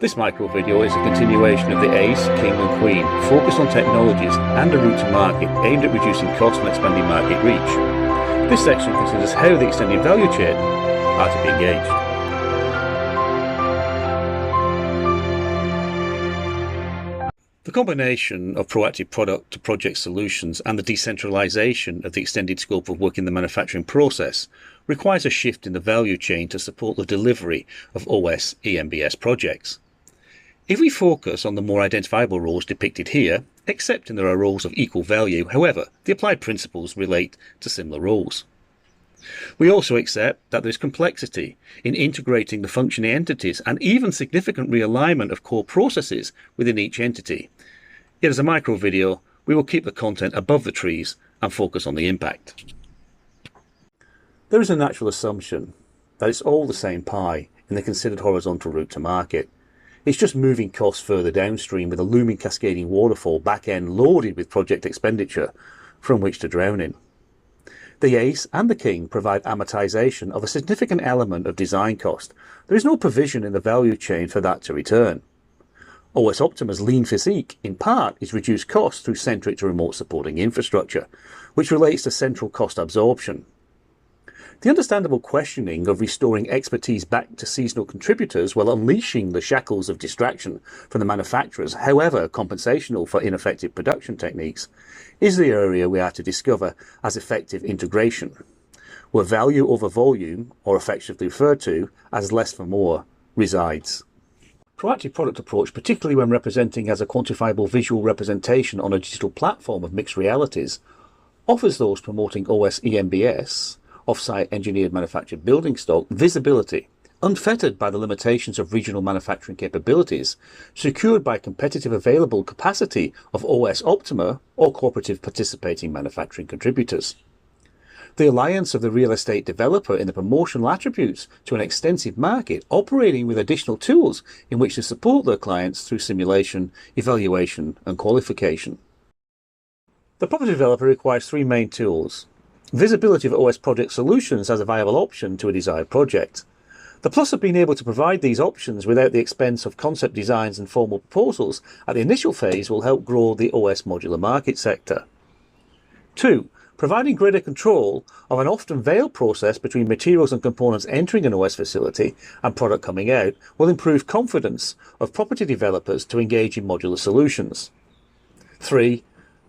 This micro video is a continuation of the Ace, King and Queen, focused on technologies and a route to market aimed at reducing cost and expanding market reach. This section considers how the extended value chain are to be engaged. The combination of proactive product to project solutions and the decentralization of the extended scope of work in the manufacturing process requires a shift in the value chain to support the delivery of OS EMBS projects. If we focus on the more identifiable roles depicted here, accepting there are roles of equal value, however, the applied principles relate to similar roles. We also accept that there is complexity in integrating the functioning entities and even significant realignment of core processes within each entity. Yet as a micro video, we will keep the content above the trees and focus on the impact. There is a natural assumption that it's all the same pie in the considered horizontal route to market. It's just moving costs further downstream with a looming cascading waterfall back-end loaded with project expenditure from which to drown in. The Ace and the King provide amortization of a significant element of design cost. There is no provision in the value chain for that to return. OS Optima's lean physique, in part, is reduced costs through centric to remote supporting infrastructure, which relates to central cost absorption. The understandable questioning of restoring expertise back to seasonal contributors while unleashing the shackles of distraction from the manufacturers, however compensational for ineffective production techniques, is the area we are to discover as effective integration, where value over volume, or effectively referred to as less for more, resides. Proactive product approach, particularly when representing as a quantifiable visual representation on a digital platform of mixed realities, offers those promoting OS EMBS, off-site engineered manufactured building stock, visibility, unfettered by the limitations of regional manufacturing capabilities, secured by competitive available capacity of OS Optima or cooperative participating manufacturing contributors. The alliance of the real estate developer in the promotional attributes to an extensive market, operating with additional tools in which to support their clients through simulation, evaluation and qualification. The property developer requires three main tools. Visibility of OS project solutions as a viable option to a desired project. The plus of being able to provide these options without the expense of concept designs and formal proposals at the initial phase will help grow the OS modular market sector. 2. Providing greater control of an often veiled process between materials and components entering an OS facility and product coming out will improve confidence of property developers to engage in modular solutions. 3.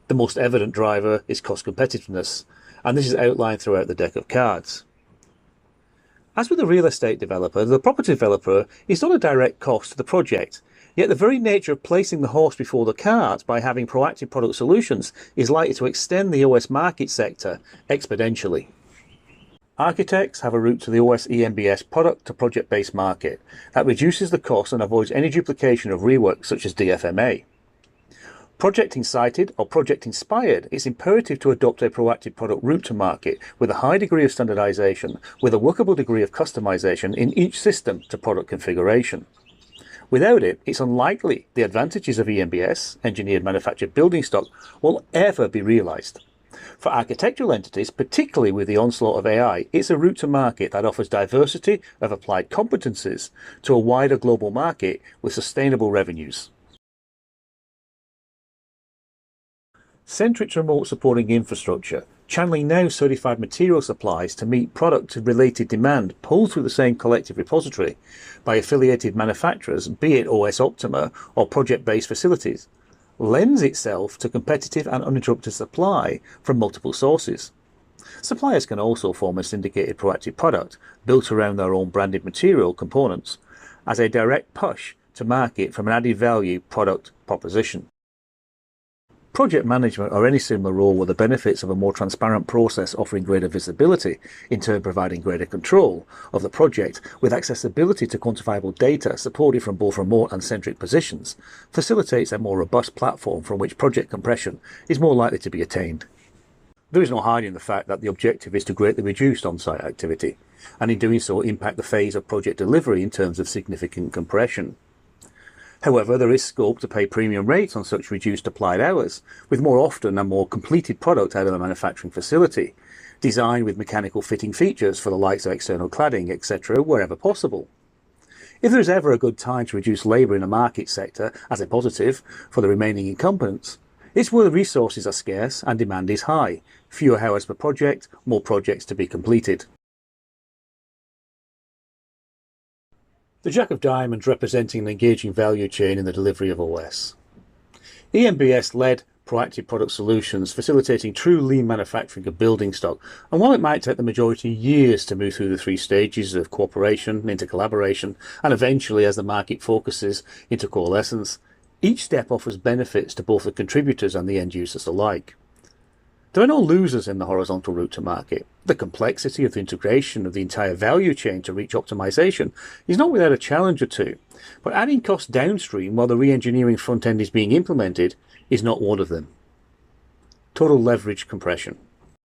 The most evident driver is cost competitiveness, and this is outlined throughout the deck of cards. As with the real estate developer, the property developer is not a direct cost to the project, yet the very nature of placing the horse before the cart by having proactive product solutions is likely to extend the OS market sector exponentially. Architects have a route to the OS EMBS product to project-based market that reduces the cost and avoids any duplication of rework such as DFMA. Project-incited or project-inspired, it's imperative to adopt a proactive product route to market with a high degree of standardization, with a workable degree of customization in each system to product configuration. Without it, it's unlikely the advantages of EMBS, engineered manufactured building stock, will ever be realized. For architectural entities, particularly with the onslaught of AI, it's a route to market that offers diversity of applied competencies to a wider global market with sustainable revenues. Centric to remote supporting infrastructure, channeling now certified material supplies to meet product-related demand pulled through the same collective repository by affiliated manufacturers, be it OS Optima or project-based facilities, lends itself to competitive and uninterrupted supply from multiple sources. Suppliers can also form a syndicated proactive product built around their own branded material components as a direct push to market from an added value product proposition. Project management or any similar role with the benefits of a more transparent process offering greater visibility, in turn providing greater control of the project with accessibility to quantifiable data supported from both remote and centric positions, facilitates a more robust platform from which project compression is more likely to be attained. There is no hiding the fact that the objective is to greatly reduce on-site activity, and in doing so impact the phase of project delivery in terms of significant compression. However, there is scope to pay premium rates on such reduced applied hours, with more often a more completed product out of the manufacturing facility, designed with mechanical fitting features for the likes of external cladding, etc., wherever possible. If there is ever a good time to reduce labour in a market sector as a positive for the remaining incumbents, it's where the resources are scarce and demand is high. Fewer hours per project, more projects to be completed. The Jack of Diamonds representing an engaging value chain in the delivery of OS. EMBS led proactive product solutions, facilitating true lean manufacturing of building stock. And while it might take the majority years to move through the 3 stages of cooperation into collaboration, and eventually as the market focuses into coalescence, each step offers benefits to both the contributors and the end users alike. There are no losers in the horizontal route to market. The complexity of the integration of the entire value chain to reach optimization is not without a challenge or two, but adding costs downstream while the re-engineering front end is being implemented is not one of them. Total leverage compression.